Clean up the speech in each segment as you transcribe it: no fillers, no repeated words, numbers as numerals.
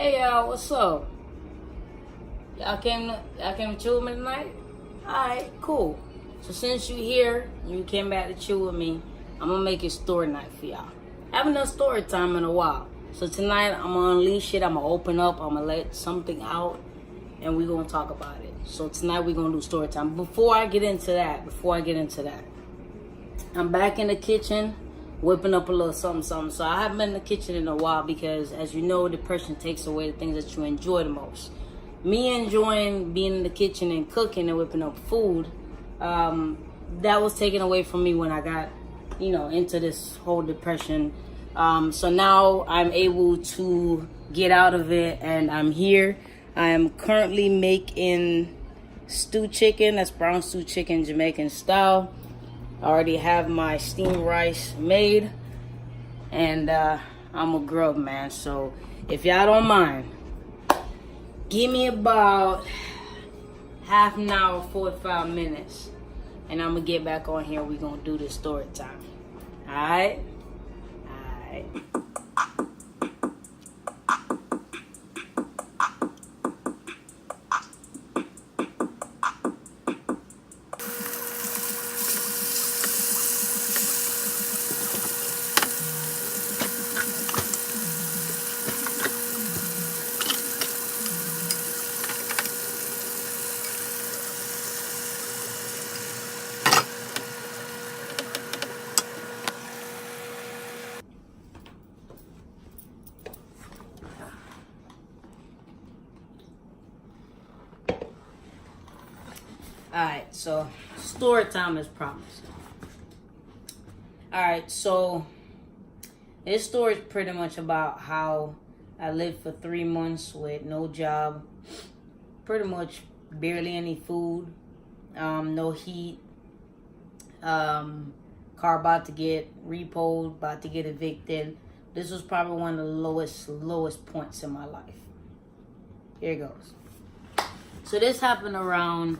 Hey y'all, what's up? Y'all came to chill with me tonight? Alright, cool. So since you here, you came back to chill with me, I'm gonna make it story night for y'all. I haven't done story time in a while. So tonight I'm gonna unleash it, I'm gonna open up, I'm gonna let something out, and we're gonna talk about it. So tonight we're gonna do story time. Before I get into that, I'm back in the kitchen whipping up a little something. So I haven't been in the kitchen in a while because, as you know, depression takes away the things that you enjoy the most. Me enjoying being in the kitchen and cooking and whipping up food, that was taken away from me when I got, into this whole depression. So now I'm able to get out of it, and I'm here. I am currently making stewed chicken. That's brown stew chicken, Jamaican style. I already have my steamed rice made, and I'm a grub, man. So if y'all don't mind, give me about half an hour, 45 minutes, and I'm gonna get back on here. We're gonna do this story time. All right? All right. Alright, so story time is promised. Alright, so this story is pretty much about how I lived for 3 months with no job, pretty much barely any food, no heat, car about to get repoed, about to get evicted. This was probably one of the lowest points in my life. Here it goes. So this happened around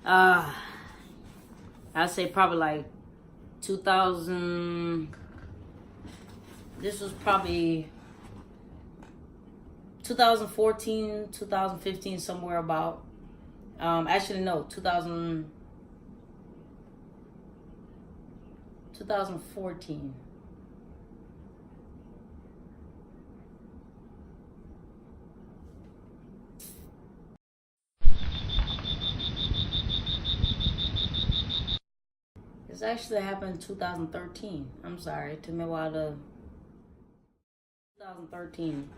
I'd say probably like 2000. This was probably 2014, 2015, somewhere about. Actually, no, 2014. This actually happened in 2013. I'm sorry, it took me a while to. 2013.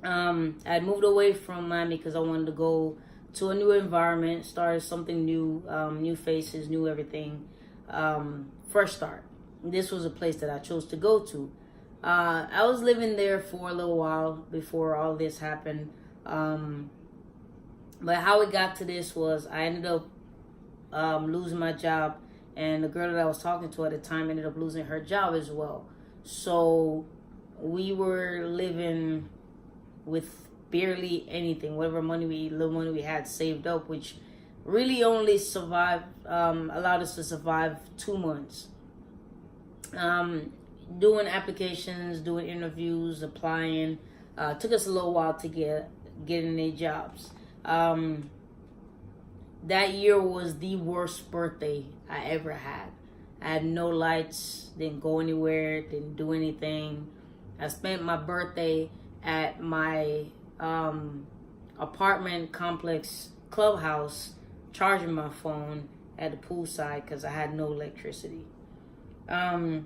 I had moved away from Miami because I wanted to go to a new environment, started something new, new faces, new everything, fresh start. This was a place that I chose to go to. I was living there for a little while before all this happened. But how it got to this was I ended up losing my job. And the girl that I was talking to at the time ended up losing her job as well. So we were living with barely anything, whatever little money we had saved up, which really only allowed us to survive 2 months. Doing applications, doing interviews, applying, took us a little while to get any jobs. That year was the worst birthday I ever had. I had no lights, didn't go anywhere, didn't do anything. I spent my birthday at my apartment complex clubhouse charging my phone at the poolside because I had no electricity. My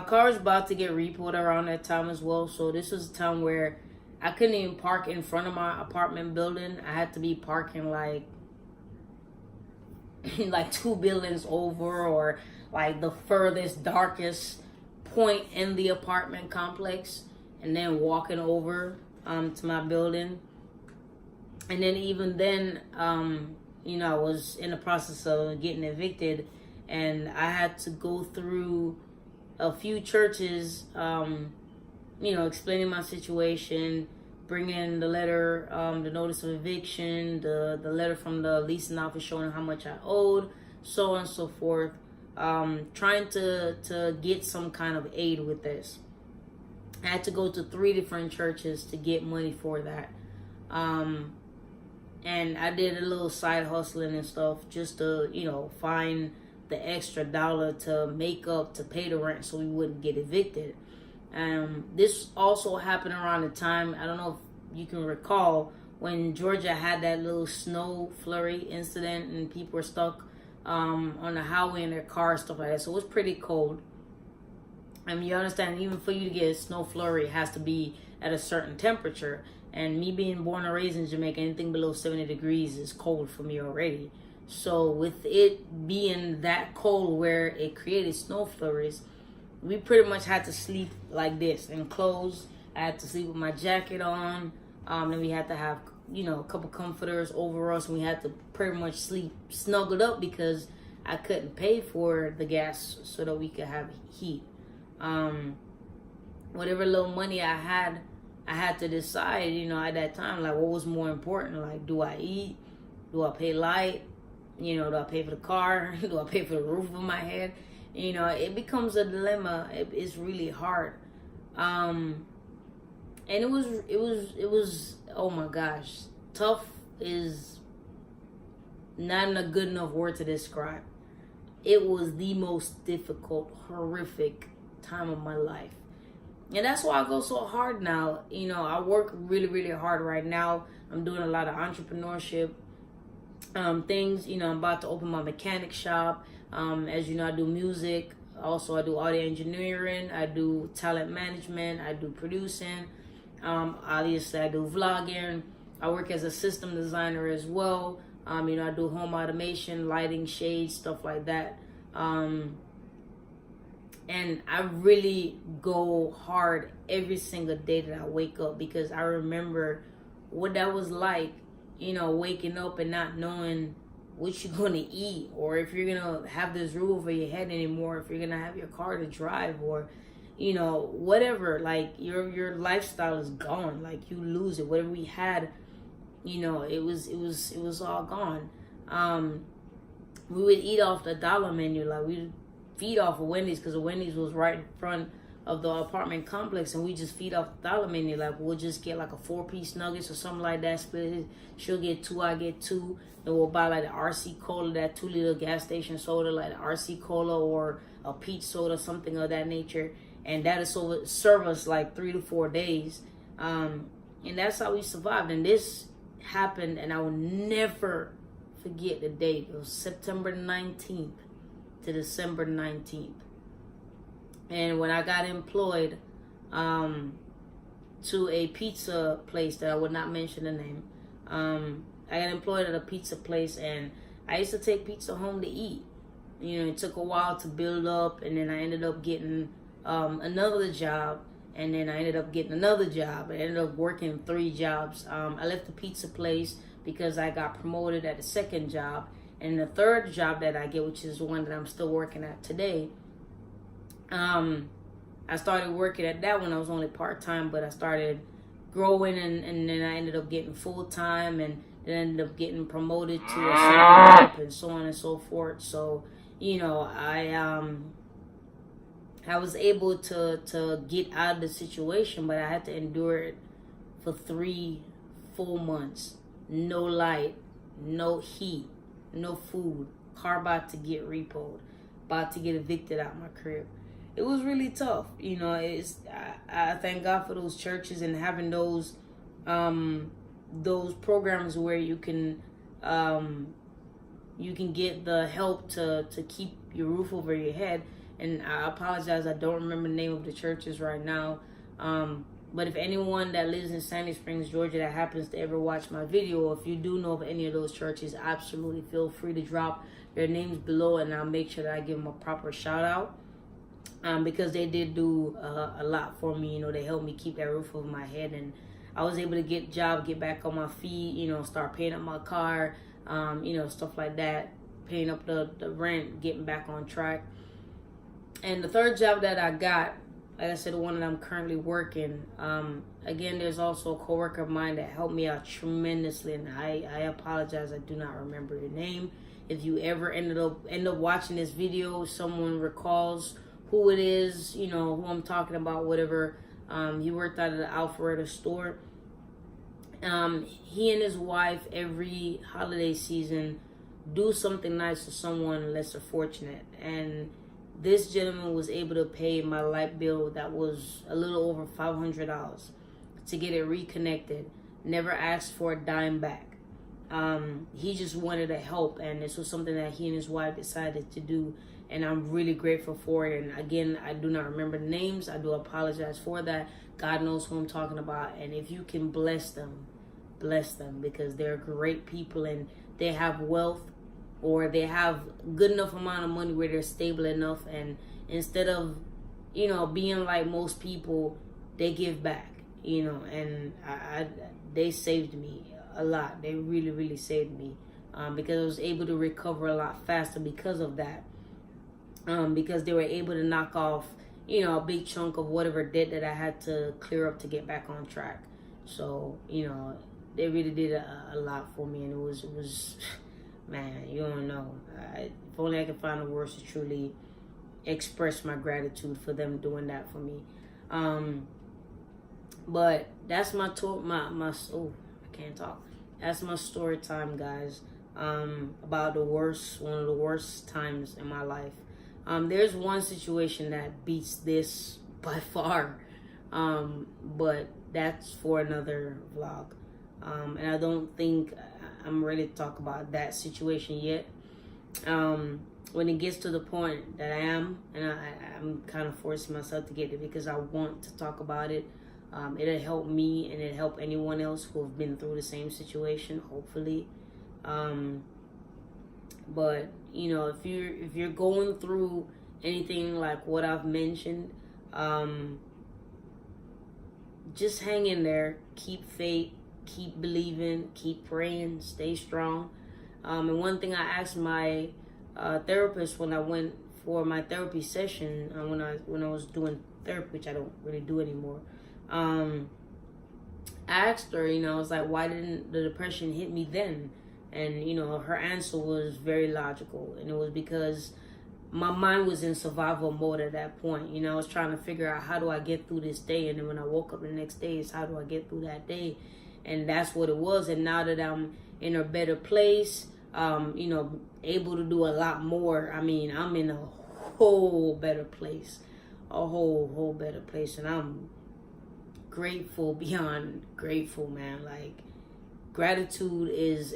car was about to get repoed around that time as well, so this was a time where I couldn't even park in front of my apartment building. I had to be parking like 2 buildings over, or like the furthest, darkest point in the apartment complex, and then walking over to my building. And then even then, I was in the process of getting evicted, and I had to go through a few churches, explaining my situation, bringing the letter, the notice of eviction, the letter from the leasing office showing how much I owed, so on and so forth. trying to get some kind of aid with this. I had to go to 3 different churches to get money for that. And I did a little side hustling and stuff just to, find the extra dollar to make up to pay the rent so we wouldn't get evicted. This also happened around the time, I don't know if you can recall, when Georgia had that little snow flurry incident and people were stuck on the highway in their cars, stuff like that. So it was pretty cold. I mean, you understand, even for you to get a snow flurry, it has to be at a certain temperature. And me being born and raised in Jamaica, anything below 70 degrees is cold for me already. So with it being that cold where it created snow flurries, we pretty much had to sleep like this in clothes. I had to sleep with my jacket on. Then we had to have, a couple comforters over us. And we had to pretty much sleep snuggled up because I couldn't pay for the gas so that we could have heat. Whatever little money I had to decide, at that time, like, what was more important? Like, do I eat? Do I pay light? Do I pay for the car? Do I pay for the roof of my head? It becomes a dilemma. It's really hard. And it was, oh my gosh, tough is not a good enough word to describe. It was the most difficult, horrific time of my life. And that's why I go so hard now. I work really, really hard right now. I'm doing a lot of entrepreneurship things. I'm about to open my mechanic shop. As you know, I do music. Also, I do audio engineering. I do talent management. I do producing. Obviously, I do vlogging. I work as a system designer as well. I do home automation, lighting, shades, stuff like that. And I really go hard every single day that I wake up, because I remember what that was like, waking up and not knowing what you're going to eat, or if you're going to have this roof over your head anymore, if you're going to have your car to drive, or, whatever. Like, your lifestyle is gone. Like, you lose it. Whatever we had, it was all gone. We would eat off the dollar menu. Like, we'd feed off of Wendy's, because the Wendy's was right in front of the apartment complex, and we just feed off the dollar menu. Like, we'll just get like a 4-piece nuggets or something like that, split it. She'll get 2, I get 2. Then we'll buy like the RC Cola, that 2-liter gas station soda, like the RC Cola, or a peach soda, something of that nature. And that'll serve us like 3 to 4 days. And that's how we survived. And this happened, and I will never forget the date. It was September 19th. To December 19th. And when I got employed to a pizza place that I would not mention the name, I got employed at a pizza place, and I used to take pizza home to eat. It took a while to build up, and then I ended up getting another job, and then I ended up getting another job. I ended up working 3 jobs. I left the pizza place because I got promoted at the second job. And the third job that I get, which is the one that I'm still working at today, I started working at that one. I was only part-time, but I started growing, and then I ended up getting full-time, and then ended up getting promoted to a second job, and so on and so forth. So, I was able to get out of the situation, but I had to endure it for 3 full months. No light, no heat, no food, car about to get repoed, about to get evicted out my crib. It was really tough. I thank God for those churches and having those programs where you can get the help to keep your roof over your head. And I apologize, I don't remember the name of the churches right now. But if anyone that lives in Sandy Springs, Georgia, that happens to ever watch my video, or if you do know of any of those churches, absolutely feel free to drop their names below, and I'll make sure that I give them a proper shout out. Because they did do a lot for me. They helped me keep that roof over my head, and I was able to get back on my feet, start paying up my car, stuff like that, paying up the rent, getting back on track. And the third job that I got, like I said, the one that I'm currently working. Again, there's also a coworker of mine that helped me out tremendously, and I apologize, I do not remember your name. If you ever end up watching this video, someone recalls who it is, you know, who I'm talking about, whatever. He worked out of the Alpharetta store. He and his wife every holiday season do something nice for someone lesser fortunate, and this gentleman was able to pay my light bill that was a little over $500 to get it reconnected. Never asked for a dime back. He just wanted to help, and this was something that he and his wife decided to do, and I'm really grateful for it. And again, I do not remember the names. I do apologize for that. God knows who I'm talking about, and if you can bless them, because they're great people and they have wealth, or they have good enough amount of money where they're stable enough, and instead of, you know, being like most people, they give back, you know. And they saved me a lot. They really, really saved me, because I was able to recover a lot faster because of that, because they were able to knock off, you know, a big chunk of whatever debt that I had to clear up to get back on track. So, you know, they really did a lot for me, and it was man, you don't know. If only I could find the words to truly express my gratitude for them doing that for me. But that's my tour. Oh, I can't talk. That's my story time, guys. About one of the worst times in my life. There's one situation that beats this by far, but that's for another vlog. And I don't think I'm ready to talk about that situation yet. When it gets to the point that I am, and I'm kind of forcing myself to get it because I want to talk about it. It'll help me, and it'll help anyone else who have been through the same situation, hopefully. But you know, if you're going through anything like what I've mentioned, just hang in there, keep faith, keep believing, keep praying, stay strong. And one thing I asked my therapist when I went for my therapy session, when I was doing therapy, which I don't really do anymore, I asked her, you know, I was like, why didn't the depression hit me then? And, you know, her answer was very logical. And it was because my mind was in survival mode at that point. You know, I was trying to figure out, how do I get through this day? And then when I woke up the next day, it's how do I get through that day? And that's what it was. And now that I'm in a better place, you know, able to do a lot more. I mean, I'm in a whole better place. A whole better place. And I'm grateful beyond grateful, man. Like, gratitude is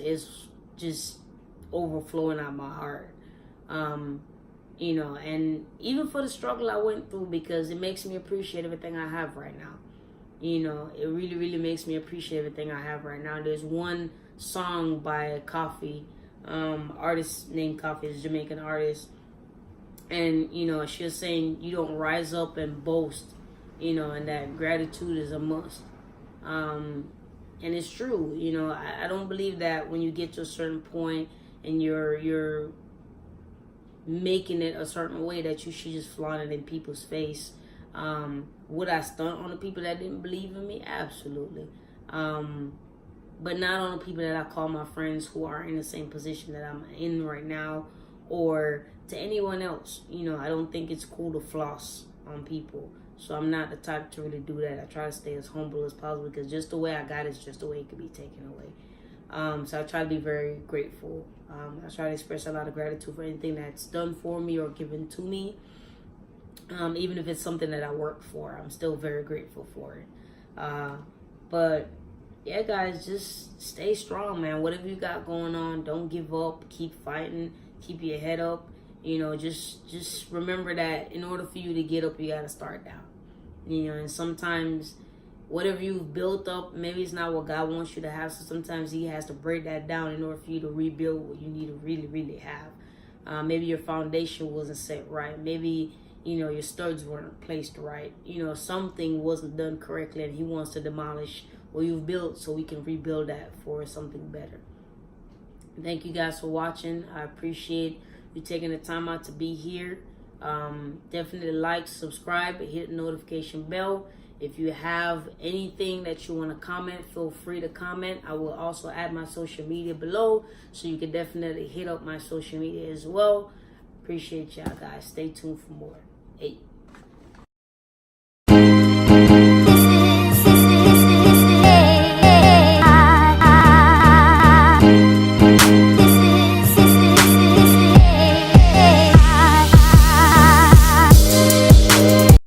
just overflowing out my heart. You know, and even for the struggle I went through, because it makes me appreciate everything I have right now. You know, it really, really makes me appreciate everything I have right now. There's one song by Coffee, artist named Coffee, is a Jamaican artist. And, you know, she was saying, you don't rise up and boast, you know, and that gratitude is a must. And it's true. You know, I don't believe that when you get to a certain point and you're making it a certain way that you should just flaunt it in people's face. Would I stunt on the people that didn't believe in me? Absolutely. But not on the people that I call my friends who are in the same position that I'm in right now, or to anyone else. You know, I don't think it's cool to floss on people. So I'm not the type to really do that. I try to stay as humble as possible, because just the way I got it is just the way it could be taken away. So I try to be very grateful. I try to express a lot of gratitude for anything that's done for me or given to me. Even if it's something that I work for, I'm still very grateful for it. But yeah, guys, just stay strong, man. Whatever you got going on, don't give up. Keep fighting. Keep your head up. You know, just remember that in order for you to get up, you got to start down. You know, and sometimes whatever you've built up, maybe it's not what God wants you to have. So sometimes he has to break that down in order for you to rebuild what you need to really, really have. Maybe your foundation wasn't set right. Maybe, you know, your studs weren't placed right. You know, something wasn't done correctly, and he wants to demolish what you've built so we can rebuild that for something better. Thank you guys for watching. I appreciate you taking the time out to be here. Definitely like, subscribe, and hit the notification bell. If you have anything that you want to comment, feel free to comment. I will also add my social media below, so you can definitely hit up my social media as well. Appreciate y'all guys. Stay tuned for more. Hey.